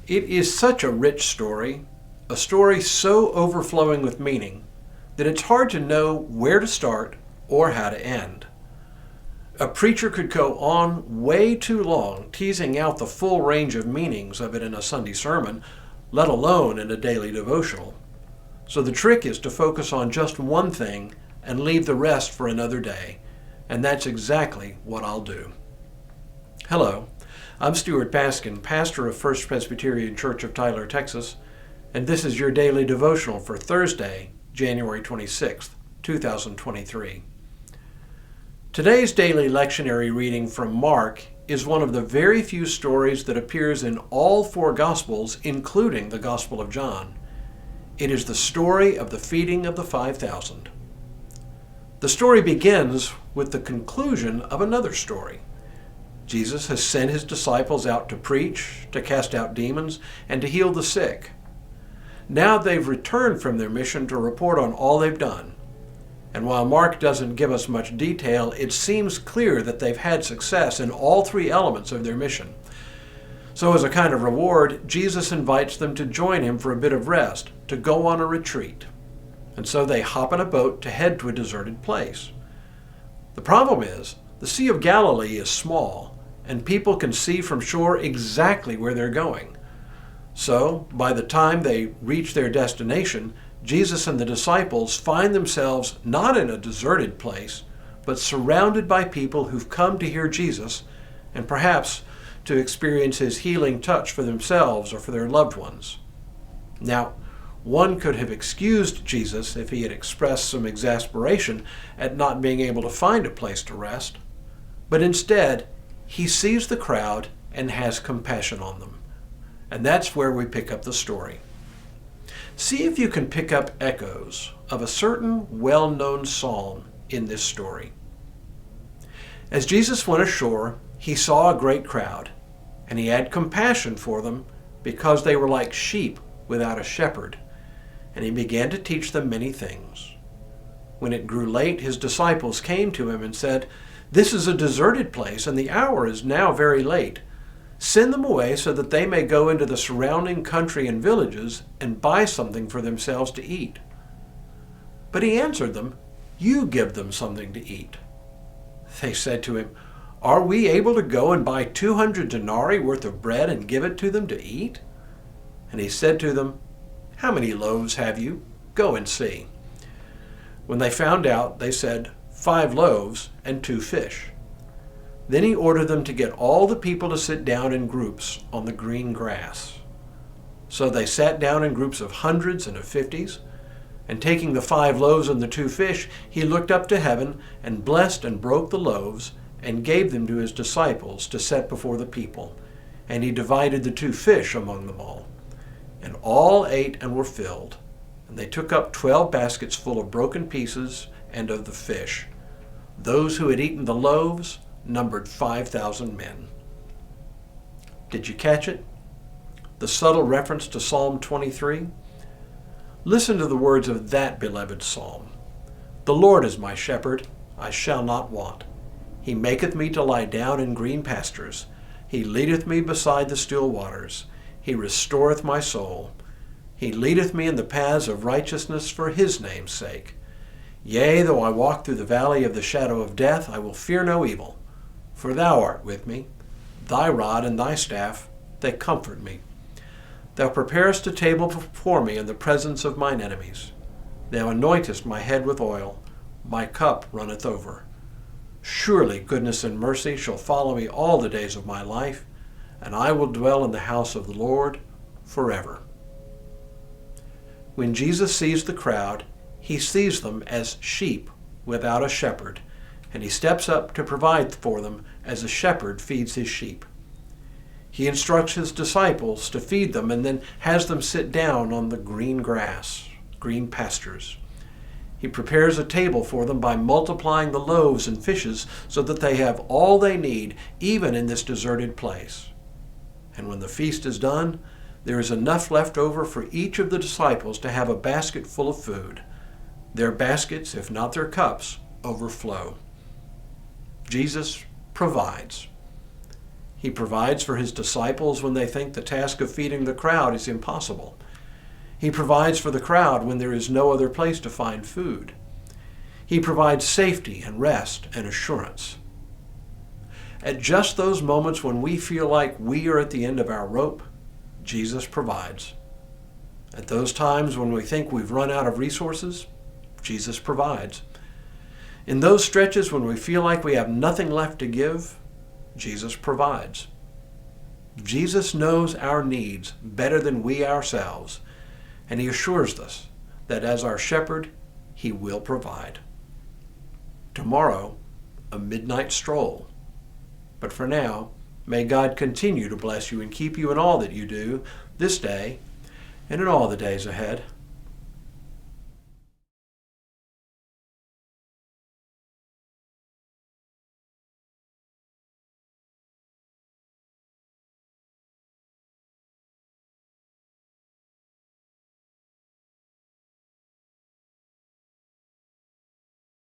It is such a rich story, a story so overflowing with meaning, that it's hard to know where to start or how to end. A preacher could go on way too long teasing out the full range of meanings of it in a Sunday sermon, let alone in a daily devotional. So the trick is to focus on just one thing and leave the rest for another day, and that's exactly what I'll do. Hello, I'm Stuart Baskin, pastor of First Presbyterian Church of Tyler, Texas, and this is your daily devotional for Thursday, January 26th, 2023. Today's daily lectionary reading from Mark is one of the very few stories that appears in all four Gospels, including the Gospel of John. It is the story of the feeding of the 5,000. The story begins with the conclusion of another story. Jesus has sent his disciples out to preach, to cast out demons, and to heal the sick. Now they've returned from their mission to report on all they've done. And while Mark doesn't give us much detail, it seems clear that they've had success in all three elements of their mission. So as a kind of reward, Jesus invites them to join him for a bit of rest, to go on a retreat. And so they hop in a boat to head to a deserted place. The problem is, the Sea of Galilee is small, and people can see from shore exactly where they're going. So, by the time they reach their destination, Jesus and the disciples find themselves not in a deserted place, but surrounded by people who've come to hear Jesus and perhaps to experience his healing touch for themselves or for their loved ones. Now, one could have excused Jesus if he had expressed some exasperation at not being able to find a place to rest, but instead, he sees the crowd and has compassion on them. And that's where we pick up the story. See if you can pick up echoes of a certain well-known psalm in this story. As Jesus went ashore, he saw a great crowd, and he had compassion for them because they were like sheep without a shepherd, and he began to teach them many things. When it grew late, his disciples came to him and said, "This is a deserted place, and the hour is now very late. Send them away so that they may go into the surrounding country and villages and buy something for themselves to eat." But he answered them, "You give them something to eat." They said to him, "Are we able to go and buy 200 denarii worth of bread and give it to them to eat?" And he said to them, "How many loaves have you? Go and see." When they found out, they said, 5 loaves and 2 fish. Then he ordered them to get all the people to sit down in groups on the green grass. So they sat down in groups of hundreds and of 50s, and taking the 5 loaves and the 2 fish, he looked up to heaven and blessed and broke the loaves and gave them to his disciples to set before the people. And he divided the 2 fish among them all. And all ate and were filled. And they took up 12 baskets full of broken pieces and of the fish. Those who had eaten the loaves numbered 5,000 men. Did you catch it? The subtle reference to Psalm 23? Listen to the words of that beloved psalm. "The Lord is my shepherd, I shall not want. He maketh me to lie down in green pastures. He leadeth me beside the still waters. He restoreth my soul. He leadeth me in the paths of righteousness for his name's sake. Yea, though I walk through the valley of the shadow of death, I will fear no evil. For thou art with me. Thy rod and thy staff, they comfort me. Thou preparest a table before me in the presence of mine enemies. Thou anointest my head with oil. My cup runneth over. Surely goodness and mercy shall follow me all the days of my life, and I will dwell in the house of the Lord forever." When Jesus sees the crowd, he sees them as sheep without a shepherd, and he steps up to provide for them as a shepherd feeds his sheep. He instructs his disciples to feed them and then has them sit down on the green grass, green pastures. He prepares a table for them by multiplying the loaves and fishes so that they have all they need, even in this deserted place. And when the feast is done, there is enough left over for each of the disciples to have a basket full of food. Their baskets, if not their cups, overflow. Jesus provides. He provides for his disciples when they think the task of feeding the crowd is impossible. He provides for the crowd when there is no other place to find food. He provides safety and rest and assurance. At just those moments when we feel like we are at the end of our rope, Jesus provides. At those times when we think we've run out of resources, Jesus provides. In those stretches when we feel like we have nothing left to give, Jesus provides. Jesus knows our needs better than we ourselves, and he assures us that as our shepherd, he will provide. Tomorrow, a midnight stroll. But for now, may God continue to bless you and keep you in all that you do this day and in all the days ahead.